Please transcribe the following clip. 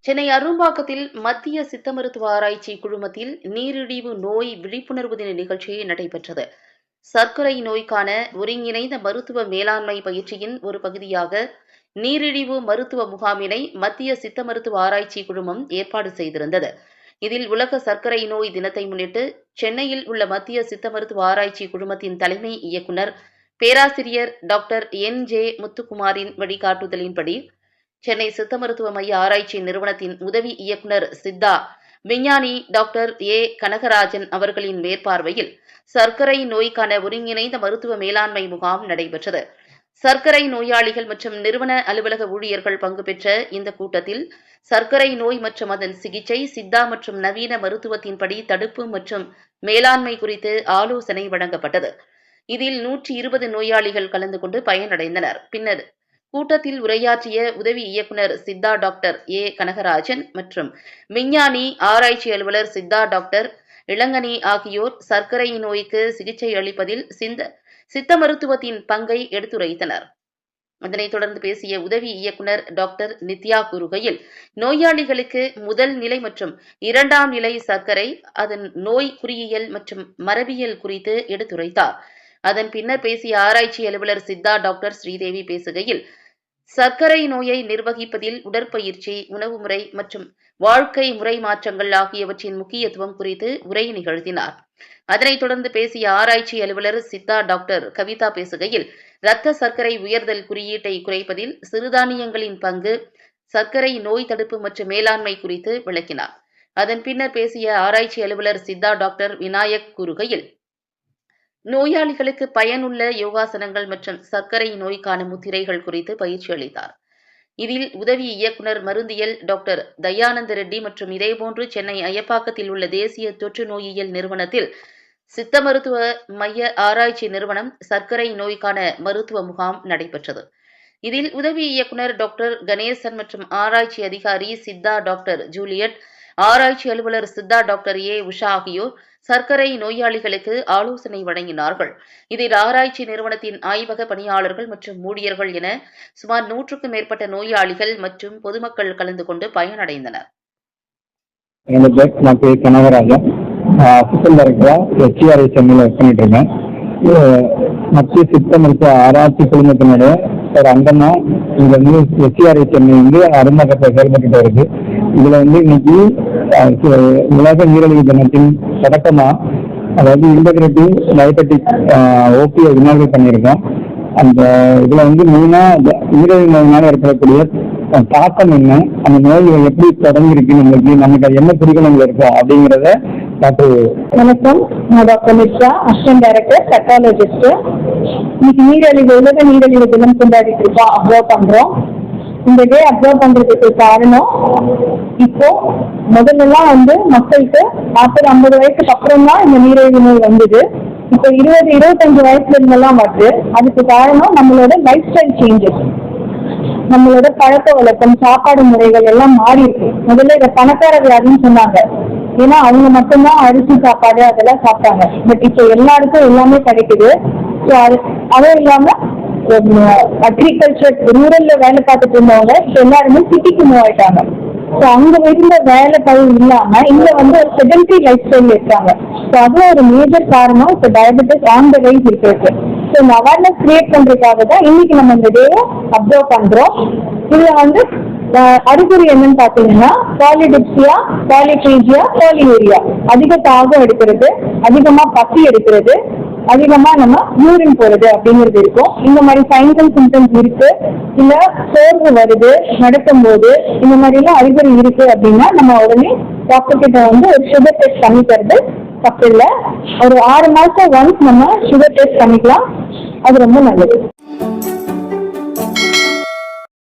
சென்னை அரும்பாக்கத்தில் மத்திய சித்த மருத்துவ ஆராய்ச்சி குழுமத்தில் நீரிழிவு நோய் விழிப்புணர்வு தின நிகழ்ச்சி நடைபெற்றது. சர்க்கரை நோய்க்கான ஒருங்கிணைந்த மருத்துவ மேலாண்மை பயிற்சியின் ஒரு பகுதியாக நீரிழிவு மருத்துவ முகாமினை மத்திய சித்த மருத்துவ ஆராய்ச்சி குழுமம் ஏற்பாடு செய்திருந்தது. இதில் உலக சர்க்கரை நோய் தினத்தை முன்னிட்டு சென்னையில் உள்ள மத்திய சித்த மருத்துவ ஆராய்ச்சி குழுமத்தின் தலைமை இயக்குநர் பேராசிரியர் டாக்டர் என்.ஜே. முத்துக்குமாரின் வழிகாட்டுதலின்படி சென்னை சித்த மருத்துவ மைய ஆராய்ச்சி நிறுவனத்தின் உதவி இயக்குநர் சித்தா விஞ்ஞானி டாக்டர் ஏ. கனகராஜன் அவர்களின் மேற்பார்வையில் சர்க்கரை நோய்க்கான ஒருங்கிணைந்த மருத்துவ மேலாண்மை முகாம் நடைபெற்றது. சர்க்கரை நோயாளிகள் மற்றும் நிறுவன அலுவலக ஊழியர்கள் பங்கு பெற்ற இந்த கூட்டத்தில் சர்க்கரை நோய் மற்றும் அதன் சிகிச்சை, சித்தா மற்றும் நவீன மருத்துவத்தின்படி தடுப்பு மற்றும் மேலாண்மை குறித்து ஆலோசனை வழங்கப்பட்டது. இதில் 120 நோயாளிகள் கலந்து கொண்டு பயனடைந்தனர். பின்னர் கூட்டத்தில் உரையாற்றிய உதவி இயக்குநர் சித்தா டாக்டர் ஏ. கனகராஜன் மற்றும் விஞ்ஞானி ஆராய்ச்சி அலுவலர் சித்தா டாக்டர் இளங்கனி ஆகியோர் சர்க்கரை நோய்க்கு சிகிச்சை அளிப்பதில் சித்த மருத்துவத்தின் பங்கை எடுத்துரைத்தனர். அதனைத் தொடர்ந்து பேசிய உதவி இயக்குநர் டாக்டர் நித்யா கூறுகையில், நோயாளிகளுக்கு முதல் நிலை மற்றும் 2ஆம் நிலை சர்க்கரை, அதன் நோய் குறியியல் மற்றும் மரபியல் குறித்து எடுத்துரைத்தார். அதன் பின்னர் பேசிய ஆராய்ச்சி அலுவலர் சித்தா டாக்டர் ஸ்ரீதேவி பேசுகையில், சர்க்கரை நோயை நிர்வகிப்பதில் உடற்பயிற்சி, உணவு முறை மற்றும் வாழ்க்கை முறை மாற்றங்கள் ஆகியவற்றின் முக்கியத்துவம் குறித்து உரை நிகழ்த்தினார். அதனைத் தொடர்ந்து பேசிய ஆராய்ச்சி அலுவலர் சித்தா டாக்டர் கவிதா பேசுகையில், இரத்த சர்க்கரை உயர்தல் குறியீட்டை குறைப்பதில் சிறுதானியங்களின் பங்கு, சர்க்கரை நோய் தடுப்பு மற்றும் மேலாண்மை குறித்து விளக்கினார். அதன் பின்னர் பேசிய ஆராய்ச்சி அலுவலர் சித்தா டாக்டர் விநாயக் கூறுகையில், நோயாளிகளுக்கு பயனுள்ள யோகாசனங்கள் மற்றும் சர்க்கரை நோய்க்கான முத்திரைகள் குறித்து பயிற்சி அளித்தார். இதில் உதவி இயக்குநர் மருந்தியல் டாக்டர் தயானந்த ரெட்டி மற்றும் இதேபோன்று சென்னை அயப்பாக்கத்தில் உள்ள தேசிய தொற்று நோயியல் நிறுவனத்தில் சித்த மருத்துவ மைய ஆராய்ச்சி நிறுவனம் சர்க்கரை நோய்க்கான மருத்துவ முகாம் நடைபெற்றது. இதில் உதவி இயக்குநர் டாக்டர் கணேசன் மற்றும் ஆராய்ச்சி அதிகாரி சித்தா டாக்டர் ஜூலியட், ஆராய்ச்சி அலுவலர் சித்தா டாக்டர் ஏ. உஷா ஆகியோர் சர்க்கரை நோயாளிகளுக்கு ஆலோசனை வழங்கினார்கள். இதில் ஆராய்ச்சி நிறுவனத்தின் ஆய்வக பணியாளர்கள் மற்றும் ஊழியர்கள் என சுமார் 100க்கும் மேற்பட்ட நோயாளிகள் மற்றும் பொதுமக்கள் கலந்து கொண்டு பயனடைந்தனர். நான் பேர் கனகராஜன், அசிஸ்டன்ட் டைரக்டரா HCRI சென்னையில் ஒர்க் பண்ணிட்டு இருக்கேன். மத்திய சித்த மருத்துவ ஆராய்ச்சி குழுமத்தினுடைய ஒரு அங்கமா இங்க வந்து HCRI சென்னை வந்து அரும்பாக்கத்தை செயல்பட்டு இருக்கு. இதுல வந்து இன்னைக்கு உலக நீரிழிவு தினத்தின் தொடக்கமா, அதாவது இன்டகிரேட்டிவ் டயபெட்டிக் ஓபியை இனாகரேட் பண்ணியிருக்கோம். அந்த இதுல வந்து மெயினா நீரிழிவு நோயினால ஏற்படக்கூடிய தாக்கம் என்ன, அந்த நோய்கள் எப்படி தொடங்கிருக்கு, நமக்கு என்ன குறிக்கோள் இருக்கும் அப்படிங்கிறத டாக்டர். வணக்கம், நான் doctor Mithra, assistant director psychologist. இன்னைக்கு உலக நீரிழிவு தினம் கொண்டாடிட்டு இருக்கோம், அப்சர்வ் பண்றோம். இந்த டே அப்சர்வ் பண்றதுக்கு காரணம், இப்போ முதல்லலாம் வந்து மக்களுக்கு 40-50 வயசுக்கு அப்புறம் தான் இந்த நீரிழிவு நோய் வந்தது. இப்போ 20-25 வயசுல இருந்தெல்லாம் வருது. அதுக்கு காரணம் நம்மளோட லைஃப் ஸ்டைல் சேஞ்சஸ், நம்மளோட பழக்க வழக்கம், சாப்பாடு முறைகள் எல்லாம் மாறி இருக்கு. முதல்ல இதை பணக்காரர்கள் யாருன்னு சொன்னாங்க, ஏன்னா அவங்க மட்டும்தான் அரிசி சாப்பாடு அதெல்லாம் சாப்பிட்டாங்க. பட் இப்போ எல்லாருக்கும் எல்லாமே கிடைக்குது. ஸோ அதுவும் இல்லாம அக்ரிகல்ச்சர் ரூரல்ல வேலை பார்த்துட்டு இருந்தவங்க இப்போ எல்லாருமே சிட்டிக்கு மூவ் ஆயிட்டாங்க. ஸோ அங்க இருந்த வேலை பயிர் இல்லாம இங்க வந்து ஒரு செடன்டரி லைஃப் ஸ்டைல் இருக்காங்க. ஸோ அதுவும் ஒரு மேஜர் காரணம் இப்போ டயபெட்டிஸ் ஆன் த ரைஸ் இருக்கு. ஸோ இந்த அவேர்னஸ் கிரியேட் பண்றதுக்காக தான் இன்னைக்கு நம்ம இந்த டேவை அப்சர்வ் பண்றோம். இதுல வந்து அறிகுறி என்னன்னு பாத்தீங்கன்னா, பாலிடிப்சியா, பாலிபீஜியா, பாலியூரியா, அதிக தாகம் எடுக்கிறது, அதிகமா பசி எடுக்கிறது, அதிகமா நம்ம யூரின் போறது அப்படிங்கிறது இருக்கும். இந்த மாதிரி சைன்ஸ் அண்ட் சிம்டம்ஸ் இருக்கு, இல்ல சோர்வு வருது நடக்கும் போது, இந்த மாதிரி எல்லாம் அறிகுறி இருக்கு அப்படின்னா நம்ம உடனே டாக்டர் கிட்ட வந்து ஒரு சுகர் டெஸ்ட் பண்ணிக்கிறது தப்பு இல்லை. ஒரு 6 மாசம் ஒன்ஸ் நம்ம சுகர் டெஸ்ட் பண்ணிக்கலாம், அது ரொம்ப நல்லது.